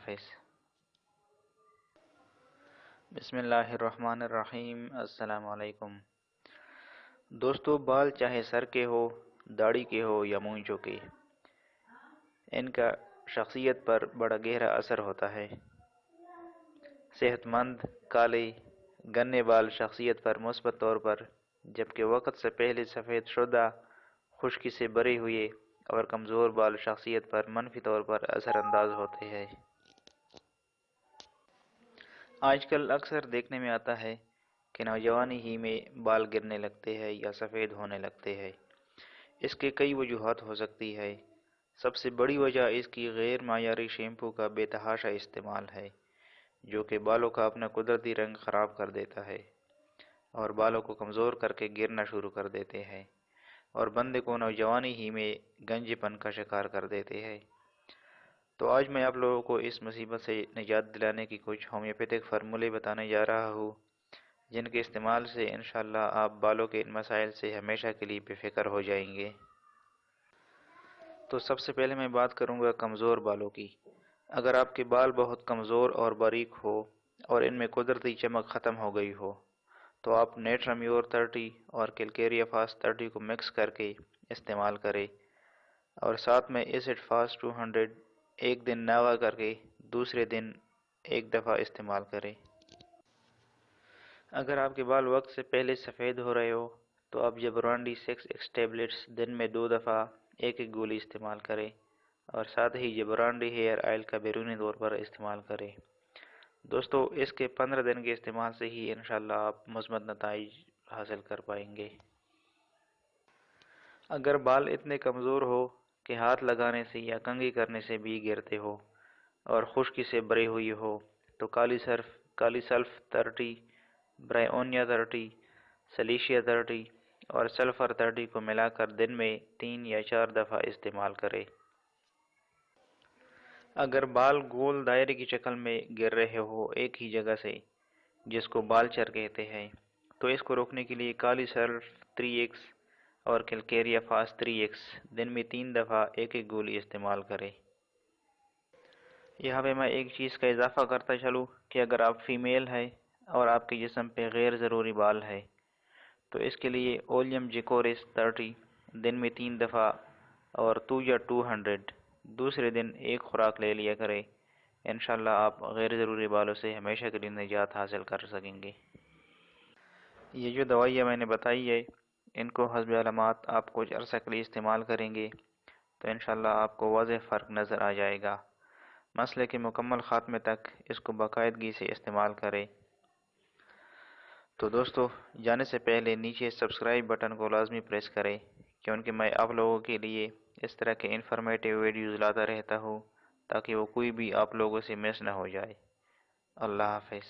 حافظ۔ بسم اللہ الرحمن الرحیم۔ السلام علیکم دوستو، بال چاہے سر کے ہو، داڑھی کے ہو یا مونچھوں کے، ان کا شخصیت پر بڑا گہرا اثر ہوتا ہے۔ صحت مند کالے گنے بال شخصیت پر مثبت طور پر، جبکہ وقت سے پہلے سفید شدہ، خشکی سے بھرے ہوئے اور کمزور بال شخصیت پر منفی طور پر اثر انداز ہوتے ہیں۔ آج کل اکثر دیکھنے میں آتا ہے کہ نوجوانی ہی میں بال گرنے لگتے ہیں یا سفید ہونے لگتے ہیں۔ اس کے کئی وجوہات ہو سکتی ہے۔ سب سے بڑی وجہ اس کی غیر معیاری شیمپو کا بے تحاشا استعمال ہے، جو کہ بالوں کا اپنا قدرتی رنگ خراب کر دیتا ہے اور بالوں کو کمزور کر کے گرنا شروع کر دیتے ہیں اور بندے کو نوجوانی ہی میں گنجے پن کا شکار کر دیتے ہیں۔ تو آج میں آپ لوگوں کو اس مصیبت سے نجات دلانے کی کچھ ہومیوپیتھک فارمولے بتانے جا رہا ہوں، جن کے استعمال سے انشاءاللہ آپ بالوں کے ان مسائل سے ہمیشہ کے لیے بے فکر ہو جائیں گے۔ تو سب سے پہلے میں بات کروں گا کمزور بالوں کی۔ اگر آپ کے بال بہت کمزور اور باریک ہو اور ان میں قدرتی چمک ختم ہو گئی ہو، تو آپ نیٹرامیور 30 اور کیلکیریا فاسٹ 30 کو مکس کر کے استعمال کریں اور ساتھ میں ایسڈ فاسٹ 200 ایک دن ناغہ کر کے دوسرے دن ایک دفعہ استعمال کریں۔ اگر آپ کے بال وقت سے پہلے سفید ہو رہے ہو تو آپ جبرانڈی 6X ٹیبلٹس دن میں 2 دفعہ ایک گولی استعمال کریں اور ساتھ ہی جبرانڈی ہیئر آئل کا بیرونی طور پر استعمال کریں۔ دوستو، اس کے 15 دن کے استعمال سے ہی انشاءاللہ آپ مثبت نتائج حاصل کر پائیں گے۔ اگر بال اتنے کمزور ہو کہ ہاتھ لگانے سے یا کنگھی کرنے سے بھی گرتے ہو اور خشکی سے بھری ہوئی ہو تو کالی سلف 30، برائیونیا 30، سلیشیا 30 اور سلفر 30 کو ملا کر دن میں 3 یا 4 دفعہ استعمال کریں۔ اگر بال گول دائرے کی شکل میں گر رہے ہو ایک ہی جگہ سے، جس کو بال چر کہتے ہیں، تو اس کو روکنے کے لیے کالی سلف 3X اور کیلکیریا فاسٹ 3X دن میں 3 دفعہ ایک گولی استعمال کریں۔ یہاں پہ میں ایک چیز کا اضافہ کرتا چلوں کہ اگر آپ فیمیل ہے اور آپ کے جسم پہ غیر ضروری بال ہے تو اس کے لیے اولیم جیکورس 30 دن میں 3 دفعہ اور 2 یا 200 دوسرے دن ایک خوراک لے لیا کریں۔ انشاءاللہ آپ غیر ضروری بالوں سے ہمیشہ کے لیے نجات حاصل کر سکیں گے۔ یہ جو دوائیاں میں نے بتائی ہے، ان کو حسب علامات آپ کچھ عرصہ کے لیے استعمال کریں گے تو انشاءاللہ آپ کو واضح فرق نظر آ جائے گا۔ مسئلے کے مکمل خاتمے تک اس کو باقاعدگی سے استعمال کریں۔ تو دوستو، جانے سے پہلے نیچے سبسکرائب بٹن کو لازمی پریس کریں، کیونکہ میں آپ لوگوں کے لیے اس طرح کے انفارمیٹیو ویڈیوز لاتا رہتا ہوں تاکہ وہ کوئی بھی آپ لوگوں سے مس نہ ہو جائے۔ اللہ حافظ۔